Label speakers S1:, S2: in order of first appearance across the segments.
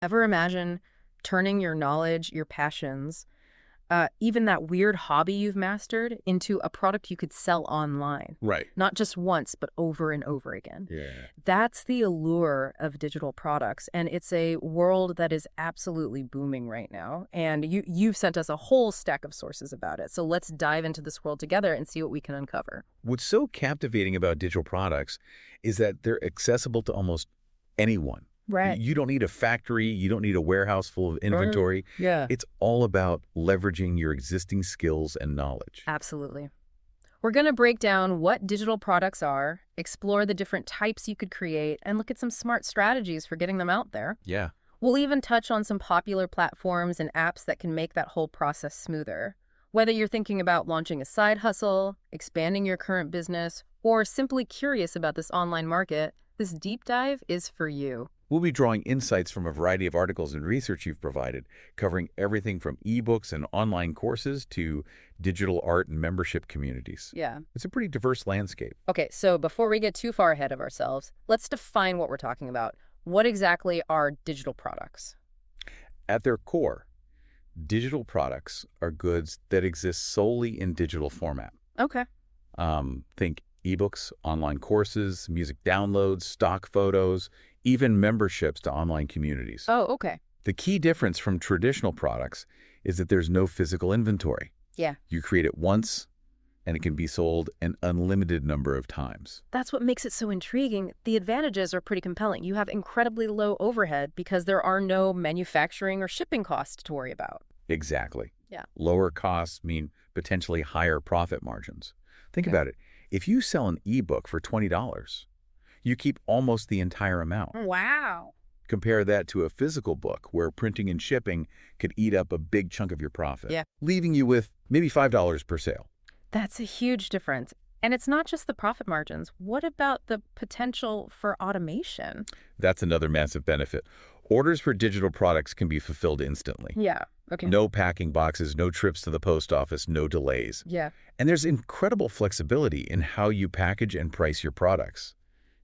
S1: Ever imagine turning your knowledge, your passions, even that weird hobby you've mastered into a product you could sell online?
S2: Right.
S1: Not just once, but over and over again.
S2: Yeah.
S1: That's the allure of digital products, and it's a world that is absolutely booming right now. And you've sent us a whole stack of sources about it. So let's dive into this world together and see what we can uncover.
S2: What's so captivating about digital products is that they're accessible to almost anyone.
S1: Right.
S2: You don't need a factory. You don't need a warehouse full of inventory.
S1: Yeah.
S2: It's all about leveraging your existing skills and knowledge.
S1: Absolutely. We're going to break down what digital products are, explore the different types you could create, and look at some smart strategies for getting them out there.
S2: Yeah.
S1: We'll even touch on some popular platforms and apps that can make that whole process smoother. Whether you're thinking about launching a side hustle, expanding your current business, or simply curious about this online market, this deep dive is for you.
S2: We'll be drawing insights from a variety of articles and research you've provided, covering everything from ebooks and online courses to digital art and membership communities.
S1: Yeah.
S2: It's a pretty diverse landscape.
S1: Okay, so before we get too far ahead of ourselves, let's define what we're talking about. What exactly are digital products?
S2: At their core, digital products are goods that exist solely in digital format.
S1: Okay.
S2: Think ebooks, online courses, music downloads, stock photos, even memberships to online communities.
S1: Oh, okay.
S2: The key difference from traditional products is that there's no physical inventory.
S1: Yeah.
S2: You create it once, and it can be sold an unlimited number of times.
S1: That's what makes it so intriguing. The advantages are pretty compelling. You have incredibly low overhead because there are no manufacturing or shipping costs to worry about.
S2: Exactly.
S1: Yeah.
S2: Lower costs mean potentially higher profit margins. Think
S1: Okay.
S2: about it. If you sell an ebook for $20, you keep almost the entire amount.
S1: Wow.
S2: Compare that to a physical book where printing and shipping could eat up a big chunk of your profit,
S1: Yeah.
S2: leaving you with maybe $5 per sale.
S1: That's a huge difference. And it's not just the profit margins. What about the potential for automation?
S2: That's another massive benefit. Orders for digital products can be fulfilled instantly.
S1: Yeah. Okay.
S2: No packing boxes, no trips to the post office, no delays.
S1: Yeah.
S2: And there's incredible flexibility in how you package and price your products.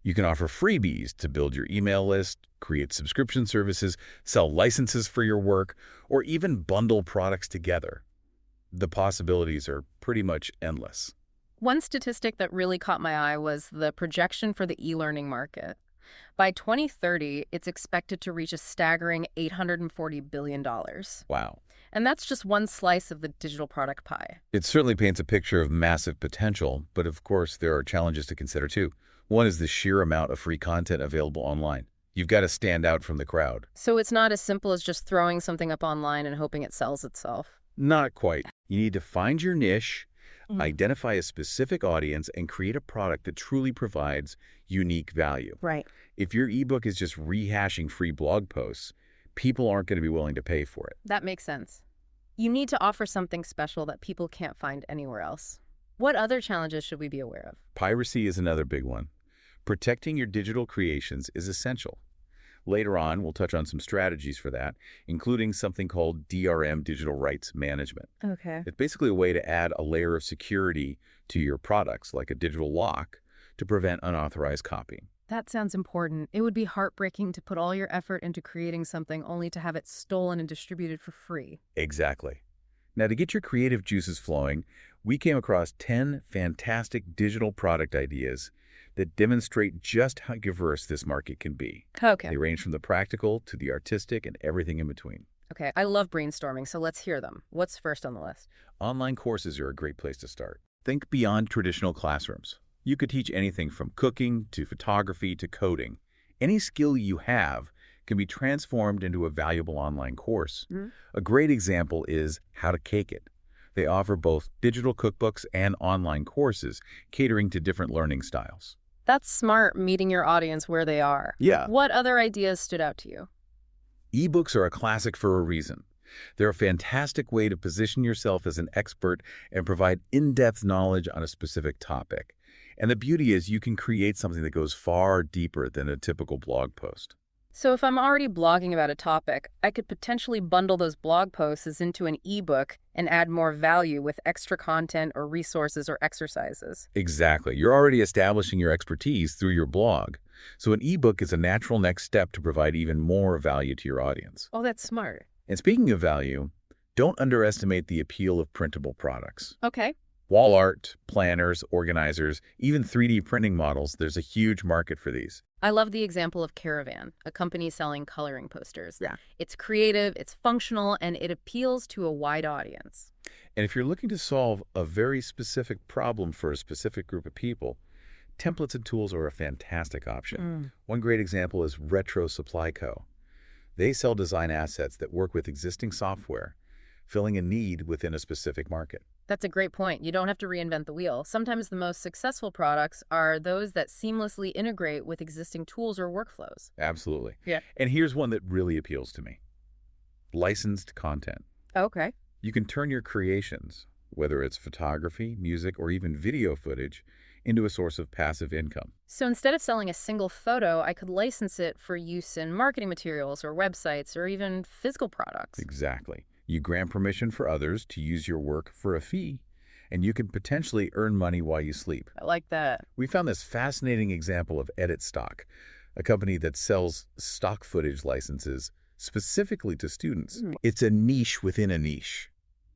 S2: You can offer freebies to build your email list, create subscription services, sell licenses for your work, or even bundle products together. The possibilities are pretty much endless.
S1: One statistic that really caught my eye was the projection for the e-learning market. By 2030, it's expected to reach a staggering $840 billion.
S2: Wow.
S1: And that's just one slice of the digital product pie.
S2: It certainly paints a picture of massive potential, but of course there are challenges to consider too. One is the sheer amount of free content available online. You've got to stand out from the crowd.
S1: So it's not as simple as just throwing something up online and hoping it sells itself.
S2: Not quite. You need to find your niche,
S1: Mhm.
S2: identify a specific audience, and create a product that truly provides unique value.
S1: Right.
S2: If your ebook is just rehashing free blog posts, people aren't going to be willing to pay for it.
S1: That makes sense. You need to offer something special that people can't find anywhere else. What other challenges should we be aware of?
S2: Piracy is another big one. Protecting your digital creations is essential. Later on, we'll touch on some strategies for that, including something called DRM, digital rights management.
S1: Okay.
S2: It's basically a way to add a layer of security to your products, like a digital lock, to prevent unauthorized copying.
S1: That sounds important. It would be heartbreaking to put all your effort into creating something only to have it stolen and distributed for free.
S2: Exactly. Now, to get your creative juices flowing, we came across 10 fantastic digital product ideas that demonstrate just how diverse this market can be.
S1: Okay.
S2: They range from the practical to the artistic and everything in between.
S1: Okay, I love brainstorming, so let's hear them. What's first on the list?
S2: Online courses are a great place to start. Think beyond traditional classrooms. You could teach anything from cooking to photography to coding. Any skill you have can be transformed into a valuable online course.
S1: Mm-hmm.
S2: A great example is How to Cake It. They offer both digital cookbooks and online courses, catering to different learning styles.
S1: That's smart, meeting your audience where they are.
S2: Yeah.
S1: What other ideas stood out to you?
S2: Ebooks are a classic for a reason. They're a fantastic way to position yourself as an expert and provide in-depth knowledge on a specific topic. And the beauty is you can create something that goes far deeper than a typical blog post.
S1: So if I'm already blogging about a topic, I could potentially bundle those blog posts into an ebook and add more value with extra content or resources or exercises.
S2: Exactly. You're already establishing your expertise through your blog. So an ebook is a natural next step to provide even more value to your audience.
S1: Oh, that's smart.
S2: And speaking of value, don't underestimate the appeal of printable products.
S1: Okay.
S2: Wall art, planners, organizers, even 3D printing models, there's a huge market for these.
S1: I love the example of Caravan, a company selling coloring posters.
S2: Yeah.
S1: It's creative, it's functional, and it appeals to a wide audience.
S2: And if you're looking to solve a very specific problem for a specific group of people, templates and tools are a fantastic option. One great example is Retro Supply Co. They sell design assets that work with existing software, filling a need within a specific market.
S1: That's a great point. You don't have to reinvent the wheel. Sometimes the most successful products are those that seamlessly integrate with existing tools or workflows.
S2: Absolutely.
S1: Yeah.
S2: And here's one that really appeals to me. Licensed content.
S1: Okay.
S2: You can turn your creations, whether it's photography, music, or even video footage, into a source of passive income.
S1: So instead of selling a single photo, I could license it for use in marketing materials or websites or even physical products.
S2: Exactly. You grant permission for others to use your work for a fee, and you can potentially earn money while you sleep.
S1: I like that.
S2: We found this fascinating example of Edit Stock, a company that sells stock footage licenses specifically to students. It's a niche within a niche.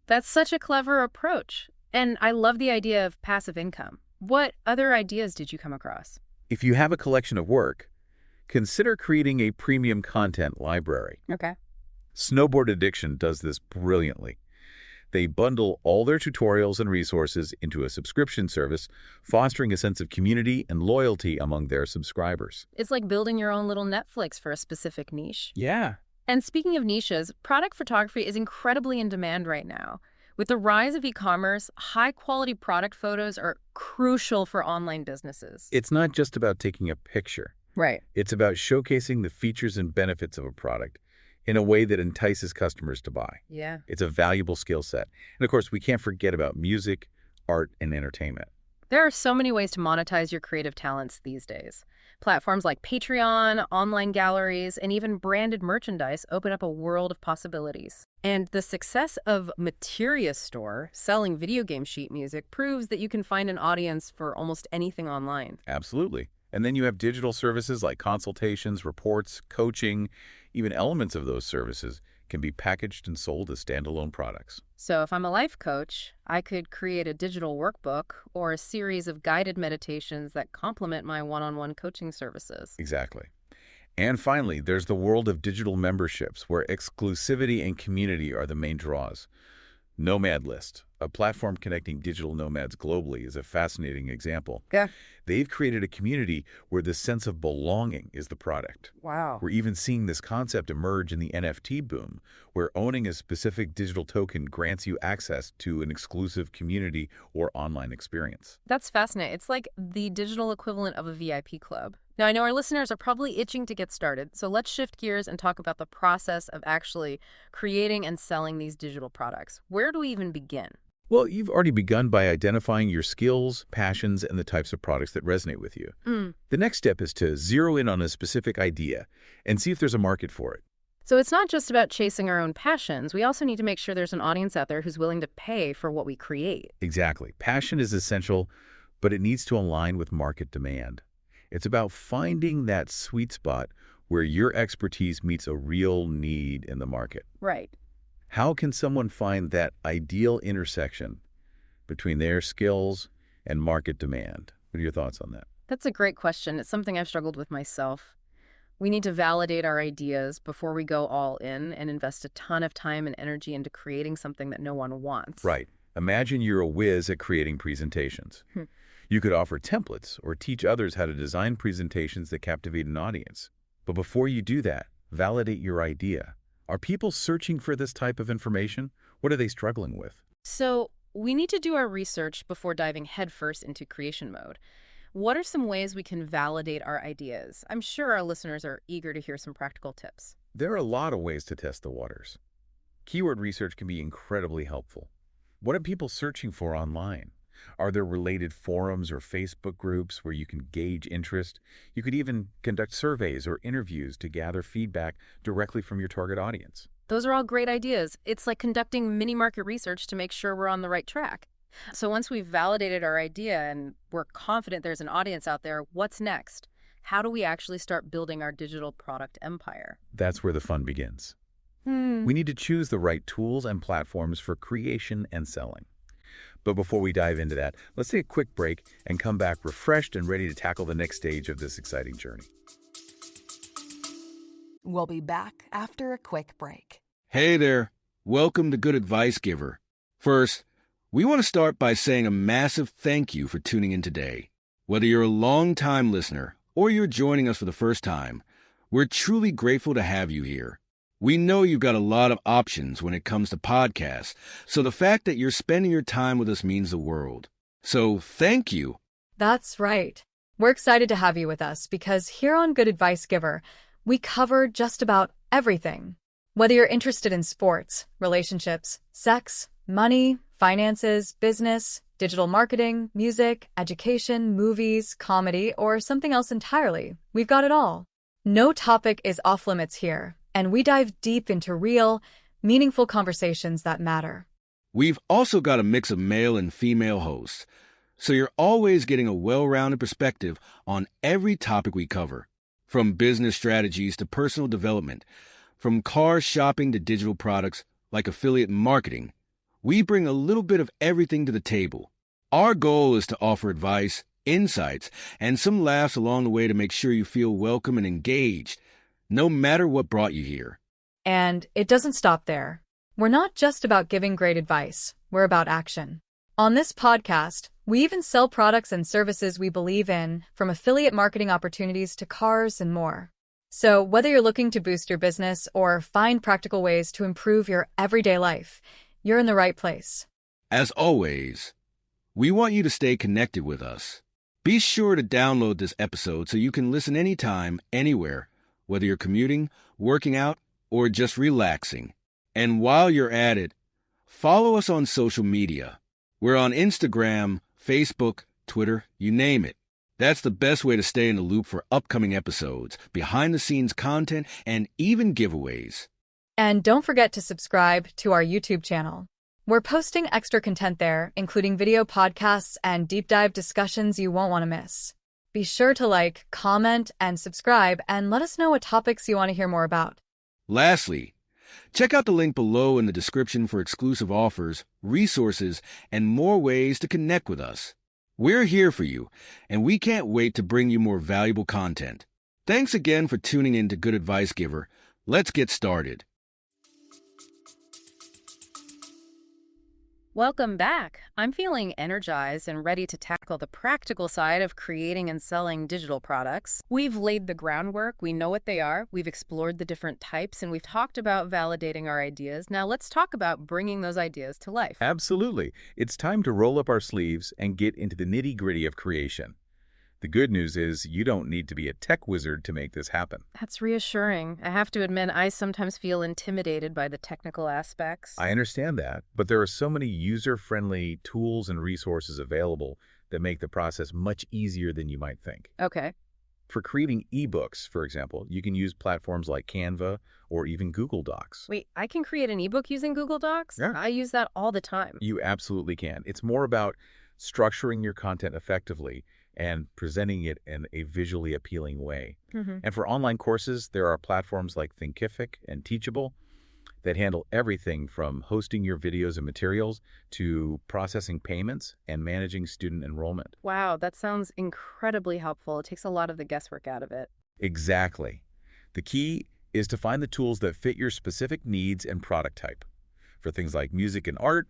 S1: That's such a clever approach. And I love the idea of passive income. What other ideas did you come across?
S2: If you have a collection of work, consider creating a premium content library.
S1: Okay.
S2: Snowboard Addiction does this brilliantly. They bundle all their tutorials and resources into a subscription service, fostering a sense of community and loyalty among their subscribers.
S1: It's like building your own little Netflix for a specific niche.
S2: Yeah.
S1: And speaking of niches, product photography is incredibly in demand right now. With the rise of e-commerce, high-quality product photos are crucial for online businesses.
S2: It's not just about taking a picture.
S1: Right.
S2: It's about showcasing the features and benefits of a product in a way that entices customers to buy.
S1: Yeah.
S2: It's a valuable skill set. And of course, we can't forget about music, art, and entertainment.
S1: There are so many ways to monetize your creative talents these days. Platforms like Patreon, online galleries, and even branded merchandise open up a world of possibilities. And the success of Materia Store, selling video game sheet music, proves that you can find an audience for almost anything online.
S2: Absolutely. And then you have digital services like consultations, reports, coaching. Even elements of those services can be packaged and sold as standalone products.
S1: So if I'm a life coach, I could create a digital workbook or a series of guided meditations that complement my one-on-one coaching services.
S2: Exactly. And finally, there's the world of digital memberships, where exclusivity and community are the main draws. Nomad List, a platform connecting digital nomads globally, is a fascinating example.
S1: Yeah.
S2: They've created a community where the sense of belonging is the product.
S1: Wow.
S2: We're even seeing this concept emerge in the NFT boom, where owning a specific digital token grants you access to an exclusive community or online experience.
S1: That's fascinating. It's like the digital equivalent of a VIP club. Now, I know our listeners are probably itching to get started, so let's shift gears and talk about the process of actually creating and selling these digital products. Where do we even begin?
S2: Well, you've already begun by identifying your skills, passions, and the types of products that resonate with you. The next step is to zero in on a specific idea and see if there's a market for it.
S1: So it's not just about chasing our own passions. We also need to make sure there's an audience out there who's willing to pay for what we create.
S2: Exactly. Passion is essential, but it needs to align with market demand. It's about finding that sweet spot where your expertise meets a real need in the market.
S1: Right.
S2: How can someone find that ideal intersection between their skills and market demand? What are your thoughts on that?
S1: That's a great question. It's something I've struggled with myself. We need to validate our ideas before we go all in and invest a ton of time and energy into creating something that no one wants.
S2: Right. Imagine you're a whiz at creating presentations. You could offer templates or teach others how to design presentations that captivate an audience. But before you do that, validate your idea. Are people searching for this type of information? What are they struggling with?
S1: So we need to do our research before diving headfirst into creation mode. What are some ways we can validate our ideas? I'm sure our listeners are eager to hear some practical tips.
S2: There are a lot of ways to test the waters. Keyword research can be incredibly helpful. What are people searching for online? Are there related forums or Facebook groups where you can gauge interest? You could even conduct surveys or interviews to gather feedback directly from your target audience.
S1: Those are all great ideas. It's like conducting mini market research to make sure we're on the right track. So once we've validated our idea and we're confident there's an audience out there, what's next? how do we actually start building our digital product empire?
S2: That's where the fun begins.
S1: Hmm.
S2: We need to choose the right tools and platforms for creation and selling. But before we dive into that, let's take a quick break and come back refreshed and ready to tackle the next stage of this exciting journey.
S3: We'll be back after a quick break.
S4: Hey there. Welcome to Good Advice Giver. First, we want to start by saying a massive thank you for tuning in today. Whether you're a long-time listener or you're joining us for the first time, we're truly grateful to have you here. We know you've got a lot of options when it comes to podcasts, so the fact that you're spending your time with us means the world. So thank you.
S5: That's right. We're excited to have you with us because here on Good Advice Giver, we cover just about everything. Whether you're interested in sports, relationships, sex, money, finances, business, digital marketing, music, education, movies, comedy, or something else entirely, we've got it all. No topic is off limits here, and we dive deep into real, meaningful conversations that matter.
S4: We've also got a mix of male and female hosts, so you're always getting a well-rounded perspective on every topic we cover. From business strategies to personal development, from car shopping to digital products like affiliate marketing, we bring a little bit of everything to the table. Our goal is to offer advice, insights, and some laughs along the way to make sure you feel welcome and engaged, no matter what brought you here.
S5: And it doesn't stop there. We're not just about giving great advice, we're about action. On this podcast, we even sell products and services we believe in, from affiliate marketing opportunities to cars and more. So whether you're looking to boost your business or find practical ways to improve your everyday life, you're in the right place.
S4: As always, we want you to stay connected with us. Be sure to download this episode so you can listen anytime, anywhere, whether you're commuting, working out, or just relaxing. And while you're at it, follow us on social media. We're on Instagram, Facebook, Twitter, you name it. That's the best way to stay in the loop for upcoming episodes, behind-the-scenes content, and even giveaways.
S5: And don't forget to subscribe to our YouTube channel. We're posting extra content there, including video podcasts and deep dive discussions you won't want to miss. Be sure to like, comment, and subscribe, and let us know what topics you want to hear more about.
S4: Lastly, check out the link below in the description for exclusive offers, resources, and more ways to connect with us. We're here for you, and we can't wait to bring you more valuable content. Thanks again for tuning in to Good Advice Giver. Let's get started.
S1: Welcome back. I'm feeling energized and ready to tackle the practical side of creating and selling digital products. We've laid the groundwork, we know what they are, we've explored the different types, and we've talked about validating our ideas. Now let's talk about bringing those ideas to life.
S2: Absolutely. It's time to roll up our sleeves and get into the nitty-gritty of creation. The good news is you don't need to be a tech wizard to make this happen.
S1: That's reassuring. I have to admit, I sometimes feel intimidated by the technical aspects.
S2: I understand that, but there are so many user-friendly tools and resources available that make the process much easier than you might think.
S1: Okay.
S2: For creating eBooks, for example, you can use platforms like Canva or even Google Docs.
S1: Wait, I can create an ebook using Google Docs?
S2: Yeah.
S1: I use that all the time.
S2: You absolutely can. It's more about structuring your content effectively and presenting it in a visually appealing way. And for online courses, there are platforms like Thinkific and Teachable that handle everything from hosting your videos and materials to processing payments and managing student enrollment.
S1: Wow, that sounds incredibly helpful. It takes a lot of the guesswork out of it.
S2: Exactly. The key is to find the tools that fit your specific needs and product type. For things like music and art,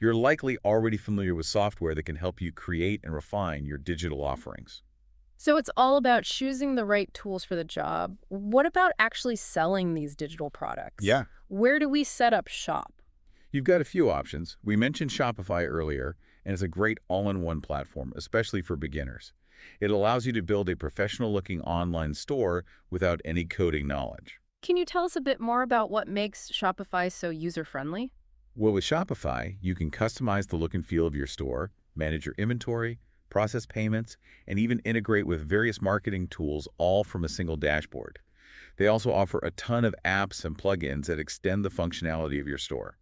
S2: you're likely already familiar with software that can help you create and refine your digital offerings.
S1: So it's all about choosing the right tools for the job. What about actually selling these digital products?
S2: Yeah.
S1: Where do we set up shop?
S2: You've got a few options. We mentioned Shopify earlier, and it's a great all-in-one platform, especially for beginners. It allows you to build a professional-looking online store without any coding knowledge.
S1: Can you tell us a bit more about what makes Shopify so user-friendly?
S2: Well, with Shopify, you can customize the look and feel of your store, manage your inventory, process payments, and even integrate with various marketing tools, all from a single dashboard. They also offer a ton of apps and plugins that extend the functionality of your store.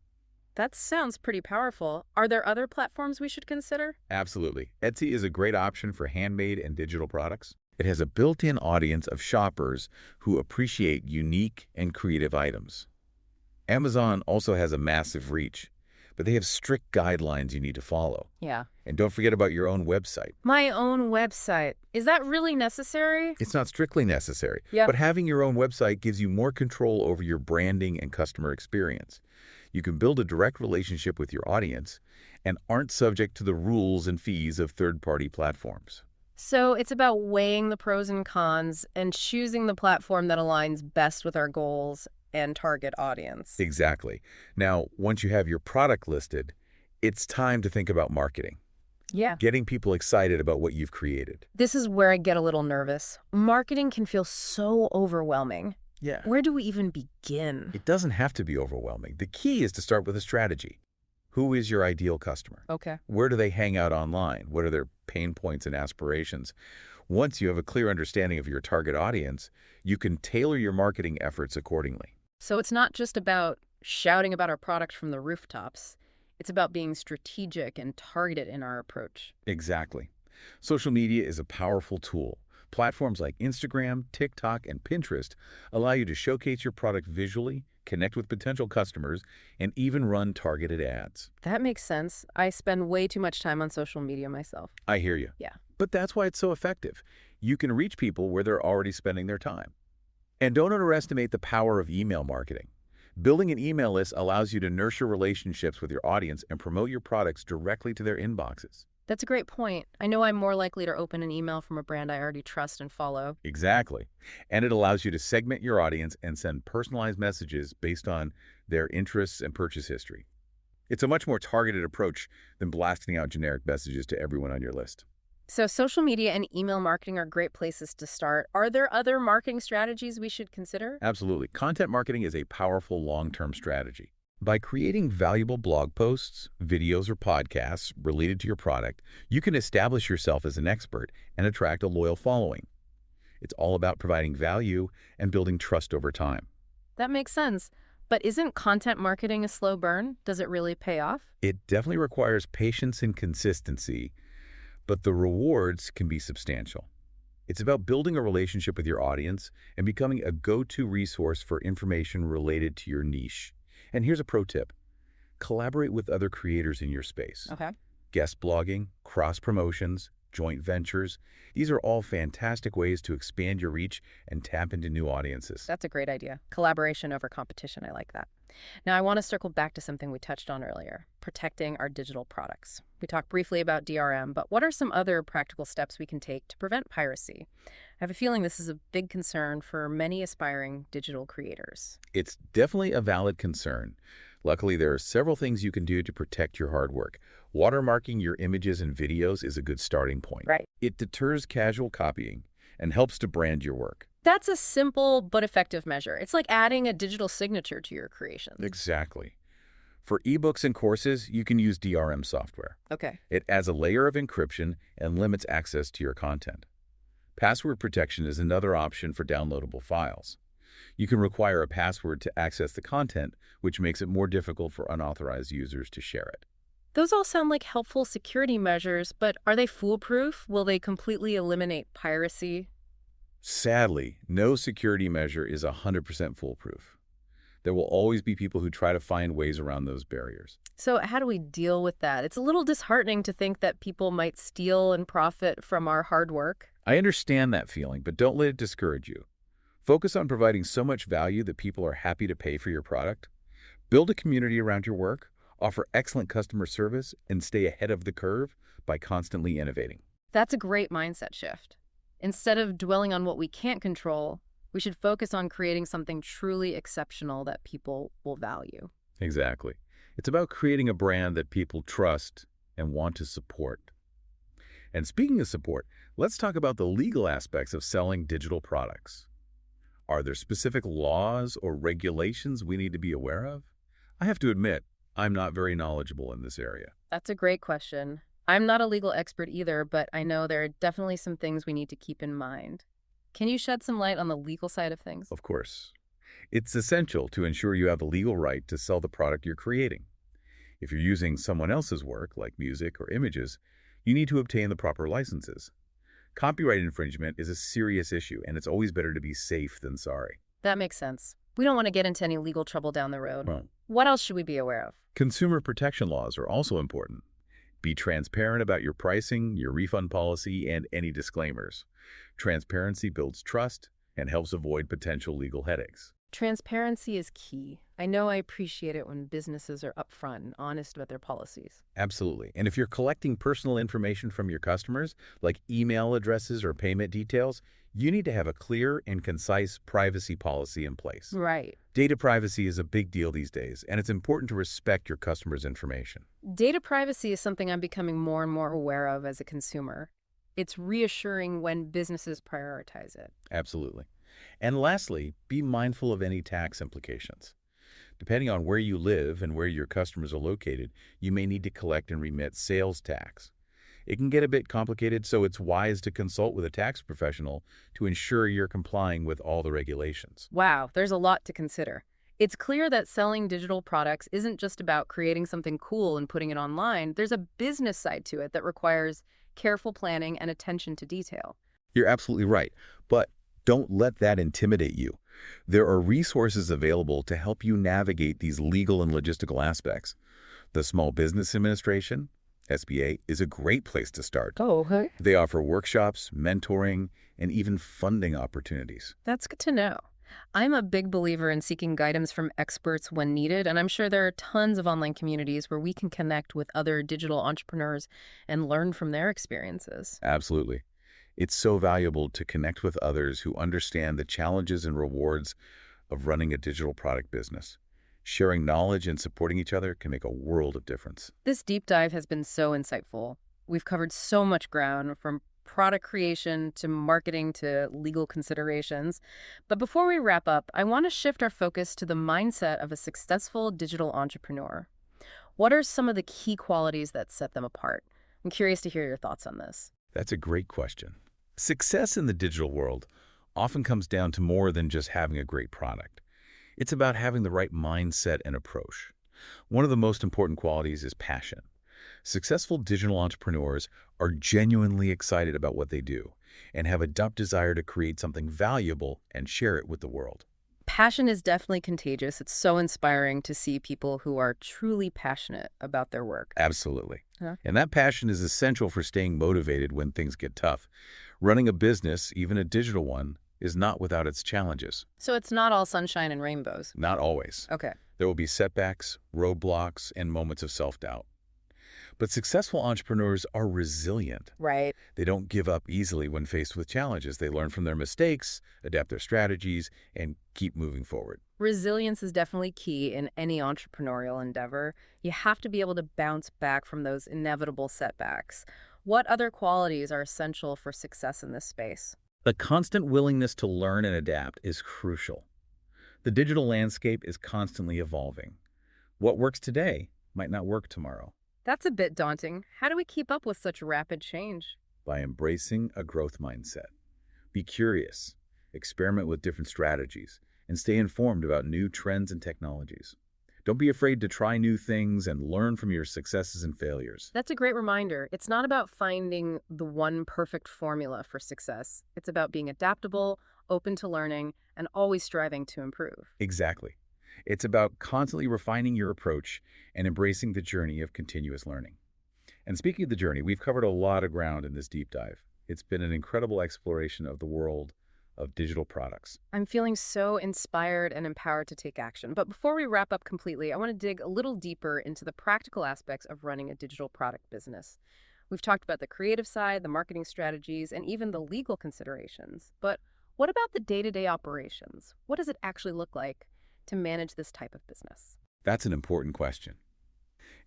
S1: That sounds pretty powerful. Are there other platforms we should consider?
S2: Absolutely. Etsy is a great option for handmade and digital products. It has a built-in audience of shoppers who appreciate unique and creative items. Amazon also has a massive reach, but they have strict guidelines you need to follow.
S1: Yeah.
S2: And don't forget about your own website.
S1: My own website. Is that really necessary?
S2: It's not strictly necessary,
S1: Yep.
S2: but having your own website gives you more control over your branding and customer experience. You can build a direct relationship with your audience and aren't subject to the rules and fees of third-party platforms.
S1: So it's about weighing the pros and cons and choosing the platform that aligns best with our goals and target audience.
S2: Exactly. Now, once you have your product listed, it's time to think about marketing,
S1: Yeah.
S2: getting people excited about what you've created.
S1: This is where I get a little nervous. Marketing can feel so overwhelming.
S2: Yeah.
S1: Where do we even begin?
S2: It doesn't have to be overwhelming. The key is to start with a strategy. Who is your ideal customer?
S1: Okay.
S2: Where do they hang out online? What are their pain points and aspirations? Once you have a clear understanding of your target audience, you can tailor your marketing efforts accordingly.
S1: So it's not just about shouting about our product from the rooftops. It's about being strategic and targeted in our approach.
S2: Exactly. Social media is a powerful tool. Platforms like Instagram, TikTok, and Pinterest allow you to showcase your product visually, connect with potential customers, and even run targeted ads.
S1: That makes sense. I spend way too much time on social media myself.
S2: I hear you.
S1: Yeah.
S2: But that's why it's so effective. You can reach people where they're already spending their time. And don't underestimate the power of email marketing. Building an email list allows you to nurture relationships with your audience and promote your products directly to their inboxes.
S1: That's a great point. I know I'm more likely to open an email from a brand I already trust and follow.
S2: Exactly. And it allows you to segment your audience and send personalized messages based on their interests and purchase history. It's a much more targeted approach than blasting out generic messages to everyone on your list.
S1: So social media and email marketing are great places to start. Are there other marketing strategies we should consider?
S2: Absolutely. Content marketing is a powerful long-term strategy. By creating valuable blog posts, videos, or podcasts related to your product, you can establish yourself as an expert and attract a loyal following. It's all about providing value and building trust over time.
S1: That makes sense. But isn't content marketing a slow burn? Does it really pay off?
S2: It definitely requires patience and consistency, but the rewards can be substantial. It's about building a relationship with your audience and becoming a go-to resource for information related to your niche. And here's a pro tip. Collaborate with other creators in your space.
S1: Okay.
S2: Guest blogging, cross-promotions, joint ventures. These are all fantastic ways to expand your reach and tap into new audiences.
S1: That's a great idea. Collaboration over competition. I like that. Now, I want to circle back to something we touched on earlier, protecting our digital products. We talked briefly about DRM, but what are some other practical steps we can take to prevent piracy? I have a feeling this is a big concern for many aspiring digital creators.
S2: It's definitely a valid concern. Luckily, there are several things you can do to protect your hard work. Watermarking your images and videos is a good starting point.
S1: Right.
S2: It deters casual copying and helps to brand your work.
S1: That's a simple but effective measure. It's like adding a digital signature to your creations.
S2: Exactly. For eBooks and courses, you can use DRM software.
S1: Okay.
S2: It adds a layer of encryption and limits access to your content. Password protection is another option for downloadable files. You can require a password to access the content, which makes it more difficult for unauthorized users to share it.
S1: Those all sound like helpful security measures, but are they foolproof? Will they completely eliminate piracy?
S2: Sadly, no security measure is 100% foolproof. There will always be people who try to find ways around those barriers.
S1: So how do we deal with that? It's a little disheartening to think that people might steal and profit from our hard work.
S2: I understand that feeling, but don't let it discourage you. Focus on providing so much value that people are happy to pay for your product. Build a community around your work, offer excellent customer service, and stay ahead of the curve by constantly innovating.
S1: That's a great mindset shift. Instead of dwelling on what we can't control, we should focus on creating something truly exceptional that people will value.
S2: Exactly. It's about creating a brand that people trust and want to support. And speaking of support, let's talk about the legal aspects of selling digital products. Are there specific laws or regulations we need to be aware of? I have to admit, I'm not very knowledgeable in this area.
S1: That's a great question. I'm not a legal expert either, but I know there are definitely some things we need to keep in mind. Can you shed some light on the legal side of things?
S2: Of course. It's essential to ensure you have the legal right to sell the product you're creating. If you're using someone else's work, like music or images, you need to obtain the proper licenses. Copyright infringement is a serious issue, and it's always better to be safe than sorry.
S1: That makes sense. We don't want to get into any legal trouble down the road.
S2: Well,
S1: What else should we be aware of?
S2: consumer protection laws are also important. Be transparent about your pricing, your refund policy, and any disclaimers. Transparency builds trust and helps avoid potential legal headaches.
S1: Transparency is key. I know I appreciate it when businesses are upfront and honest about their policies.
S2: Absolutely. And if you're collecting personal information from your customers, like email addresses or payment details, you need to have a clear and concise privacy policy in place.
S1: Right.
S2: Data privacy is a big deal these days, and it's important to respect your customers' information.
S1: Data privacy is something I'm becoming more and more aware of as a consumer. It's reassuring when businesses prioritize it.
S2: Absolutely. And lastly, be mindful of any tax implications. Depending on where you live and where your customers are located, you may need to collect and remit sales tax. It can get a bit complicated, so it's wise to consult with a tax professional to ensure you're complying with all the regulations.
S1: Wow, there's a lot to consider. It's clear that selling digital products isn't just about creating something cool and putting it online. There's a business side to it that requires careful planning and attention to detail.
S2: You're absolutely right, but don't let that intimidate you. There are resources available to help you navigate these legal and logistical aspects. The Small Business Administration, SBA, is a great place to start.
S1: Oh, okay.
S2: They offer workshops, mentoring, and even funding opportunities.
S1: That's good to know. I'm a big believer in seeking guidance from experts when needed, and I'm sure there are tons of online communities where we can connect with other digital entrepreneurs and learn from their experiences.
S2: Absolutely. It's so valuable to connect with others who understand the challenges and rewards of running a digital product business. Sharing knowledge and supporting each other can make a world of difference.
S1: This deep dive has been so insightful. We've covered so much ground, from product creation to marketing to legal considerations. But before we wrap up, I want to shift our focus to the mindset of a successful digital entrepreneur. What are some of the key qualities that set them apart? I'm curious to hear your thoughts on this.
S2: That's a great question. Success in the digital world often comes down to more than just having a great product. It's about having the right mindset and approach. One of the most important qualities is passion. Successful digital entrepreneurs are genuinely excited about what they do and have a deep desire to create something valuable and share it with the world.
S1: Passion is definitely contagious. It's so inspiring to see people who are truly passionate about their work.
S2: Absolutely.
S1: Huh?
S2: And that passion is essential for staying motivated when things get tough. Running a business, even a digital one, is not without its challenges.
S1: So it's not all sunshine and rainbows.
S2: Not always.
S1: Okay.
S2: There will be setbacks, roadblocks, and moments of self-doubt. But successful entrepreneurs are resilient.
S1: Right.
S2: They don't give up easily when faced with challenges. They learn from their mistakes, adapt their strategies, and keep moving forward.
S1: Resilience is definitely key in any entrepreneurial endeavor. You have to be able to bounce back from those inevitable setbacks. What other qualities are essential for success in this space?
S2: The constant willingness to learn and adapt is crucial. The digital landscape is constantly evolving. What works today might not work tomorrow.
S1: That's a bit daunting. How do we keep up with such rapid change?
S2: By embracing a growth mindset. Be curious, experiment with different strategies, and stay informed about new trends and technologies. Don't be afraid to try new things and learn from your successes and failures.
S1: That's a great reminder. It's not about finding the one perfect formula for success. It's about being adaptable, open to learning, and always striving to improve.
S2: Exactly. It's about constantly refining your approach and embracing the journey of continuous learning. And speaking of the journey, we've covered a lot of ground in this deep dive. It's been an incredible exploration of the world of digital products.
S1: I'm feeling so inspired and empowered to take action. But before we wrap up completely, I want to dig a little deeper into the practical aspects of running a digital product business. We've talked about the creative side, the marketing strategies, and even the legal considerations. But what about the day-to-day operations? What does it actually look like to manage this type of business?
S2: That's an important question.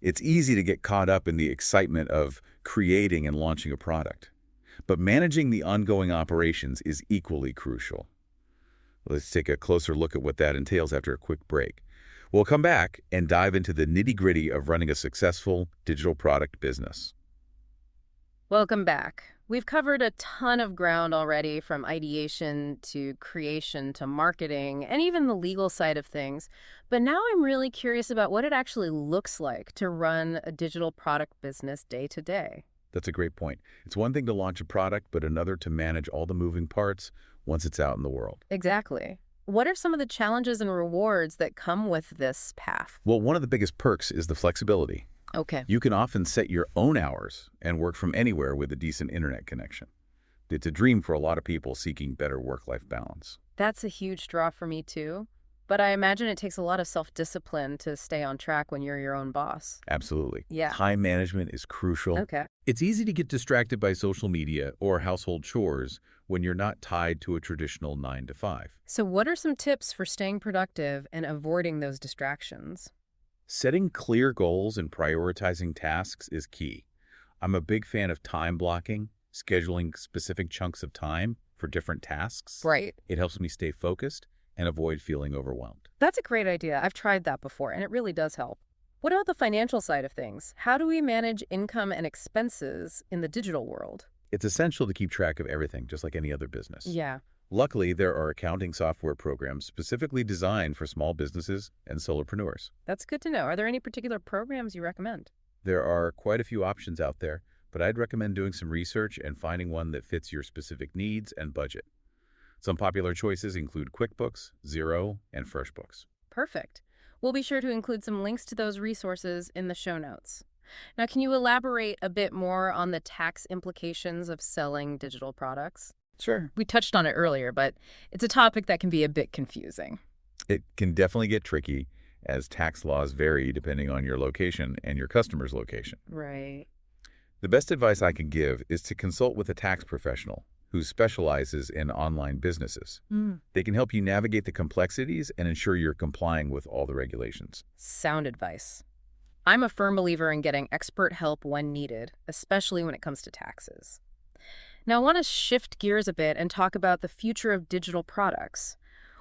S2: It's easy to get caught up in the excitement of creating and launching a product. But managing the ongoing operations is equally crucial. Let's take a closer look at what that entails after a quick break. We'll come back and dive into the nitty-gritty of running a successful digital product business.
S1: Welcome back. We've covered a ton of ground already, from ideation to creation to marketing and even the legal side of things. But now I'm really curious about what it actually looks like to run a digital product business day to day.
S2: That's a great point. It's one thing to launch a product, but another to manage all the moving parts once it's out in the world.
S1: Exactly. What are some of the challenges and rewards that come with this path?
S2: Well, one of the biggest perks is the flexibility.
S1: Okay.
S2: You can often set your own hours and work from anywhere with a decent internet connection. It's a dream for a lot of people seeking better work-life balance.
S1: That's a huge draw for me too. But I imagine it takes a lot of self-discipline to stay on track when you're your own boss.
S2: Absolutely.
S1: Yeah.
S2: Time management is crucial.
S1: Okay.
S2: It's easy to get distracted by social media or household chores when you're not tied to a traditional 9 to 5.
S1: So what are some tips for staying productive and avoiding those distractions?
S2: Setting clear goals and prioritizing tasks is key. I'm a big fan of time blocking, scheduling specific chunks of time for different tasks.
S1: Right.
S2: It helps me stay focused and avoid feeling overwhelmed.
S1: That's a great idea. I've tried that before, and it really does help. What about the financial side of things? How do we manage income and expenses in the digital world?
S2: It's essential to keep track of everything, just like any other business.
S1: Yeah.
S2: Luckily, there are accounting software programs specifically designed for small businesses and solopreneurs.
S1: That's good to know. Are there any particular programs you recommend?
S2: There are quite a few options out there, but I'd recommend doing some research and finding one that fits your specific needs and budget. Some popular choices include QuickBooks, Xero, and FreshBooks.
S1: Perfect. We'll be sure to include some links to those resources in the show notes. Now, can you elaborate a bit more on the tax implications of selling digital products?
S2: Sure.
S1: We touched on it earlier, but it's a topic that can be a bit confusing.
S2: It can definitely get tricky as tax laws vary depending on your location and your customer's location.
S1: Right.
S2: The best advice I can give is to consult with a tax professional who specializes in online businesses. They can help you navigate the complexities and ensure you're complying with all the regulations.
S1: Sound advice. I'm a firm believer in getting expert help when needed, especially when it comes to taxes. Now, I want to shift gears a bit and talk about the future of digital products.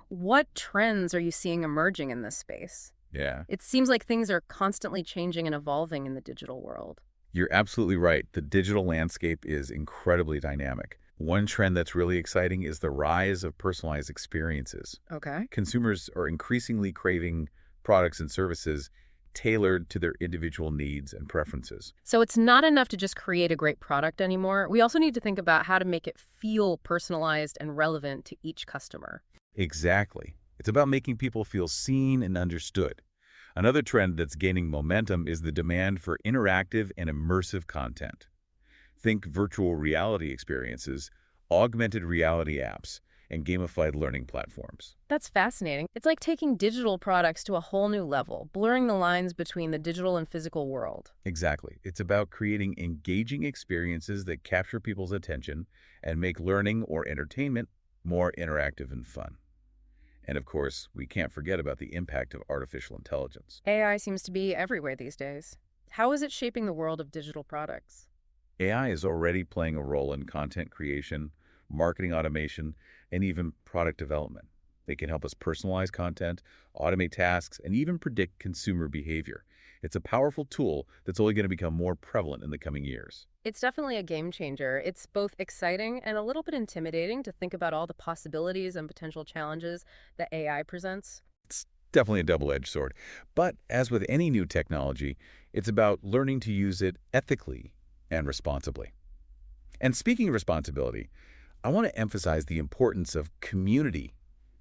S1: What trends are you seeing emerging in this space?
S2: Yeah.
S1: It seems like things are constantly changing and evolving in the digital world.
S2: You're absolutely right. The digital landscape is incredibly dynamic. One trend that's really exciting is the rise of personalized experiences.
S1: Okay.
S2: Consumers are increasingly craving products and services tailored to their individual needs and preferences.
S1: So it's not enough to just create a great product anymore. We also need to think about how to make it feel personalized and relevant to each customer.
S2: Exactly. It's about making people feel seen and understood. Another trend that's gaining momentum is the demand for interactive and immersive content. Think virtual reality experiences, augmented reality apps, and gamified learning platforms.
S1: That's fascinating. It's like taking digital products to a whole new level, blurring the lines between the digital and physical world.
S2: Exactly. It's about creating engaging experiences that capture people's attention and make learning or entertainment more interactive and fun. And of course, we can't forget about the impact of artificial intelligence.
S1: AI seems to be everywhere these days. How is it shaping the world of digital products?
S2: AI is already playing a role in content creation, marketing automation, and even product development. They can help us personalize content, automate tasks, and even predict consumer behavior. It's a powerful tool that's only going to become more prevalent in the coming years.
S1: It's definitely a game changer. It's both exciting and a little bit intimidating to think about all the possibilities and potential challenges that AI presents.
S2: It's definitely a double-edged sword. But as with any new technology, it's about learning to use it ethically and responsibly. And speaking of responsibility, I want to emphasize the importance of community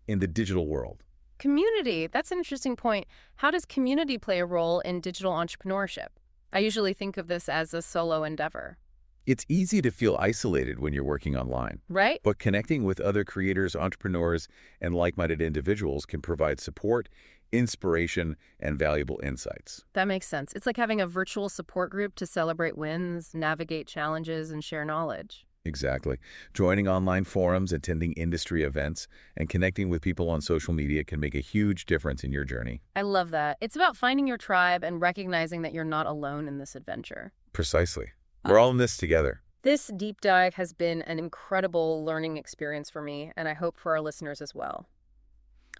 S2: in the digital world.
S1: Community, that's an interesting point. How does community play a role in digital entrepreneurship? I usually think of this as a solo endeavor.
S2: It's easy to feel isolated when you're working online,
S1: Right?
S2: but connecting with other creators, entrepreneurs, and like-minded individuals can provide support, inspiration, and valuable insights.
S1: That makes sense. It's like having a virtual support group to celebrate wins, navigate challenges, and share knowledge.
S2: Exactly. Joining online forums, attending industry events, and connecting with people on social media can make a huge difference in your journey.
S1: I love that. It's about finding your tribe and recognizing that you're not alone in this adventure.
S2: Precisely. We're all in this together.
S1: This deep dive has been an incredible learning experience for me, and I hope for our listeners as well.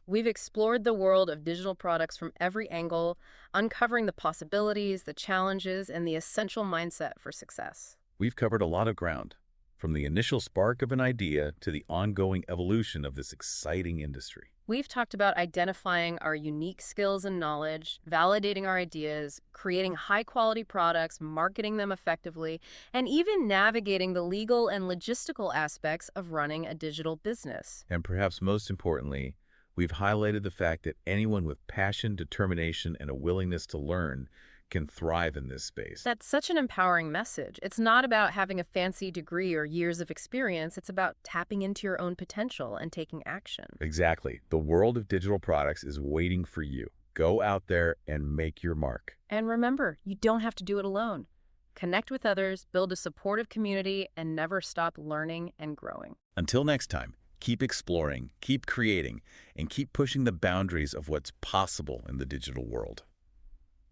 S1: We've explored the world of digital products from every angle, uncovering the possibilities, the challenges, and the essential mindset for success.
S2: We've covered a lot of ground. from the initial spark of an idea to the ongoing evolution of this exciting industry.
S1: We've talked about identifying our unique skills and knowledge, validating our ideas, creating high-quality products, marketing them effectively, and even navigating the legal and logistical aspects of running a digital business.
S2: And perhaps most importantly, we've highlighted the fact that anyone with passion, determination, and a willingness to learn can thrive in this space.
S1: That's such an empowering message. It's not about having a fancy degree or years of experience. It's about tapping into your own potential and taking action.
S2: Exactly. The world of digital products is waiting for you. Go out there and make your mark.
S1: And remember, you don't have to do it alone. Connect with others, build a supportive community, and never stop learning and growing.
S2: Until next time, keep exploring, keep creating, and keep pushing the boundaries of what's possible in the digital world.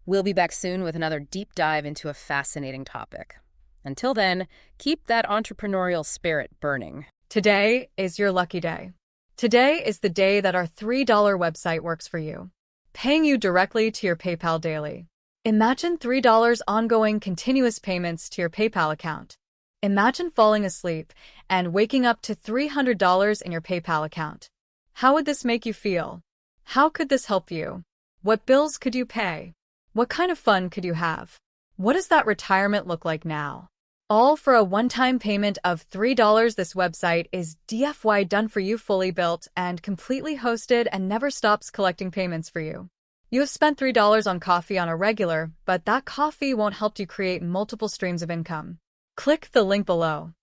S1: We'll be back soon with another deep dive into a fascinating topic. Until then, keep that entrepreneurial spirit burning.
S5: Today is your lucky day. Today is the day that our $3 website works for you, paying you directly to your PayPal daily. Imagine $3 ongoing continuous payments to your PayPal account. Imagine falling asleep and waking up to $300 in your PayPal account. How would this make you feel? How could this help you? What bills could you pay? What kind of fun could you have? What does that retirement look like now? All for a one-time payment of $3. This website is DFY done for you, fully built and completely hosted, and never stops collecting payments for you. You have spent $3 on coffee on a regular, but that coffee won't help you create multiple streams of income. Click the link below.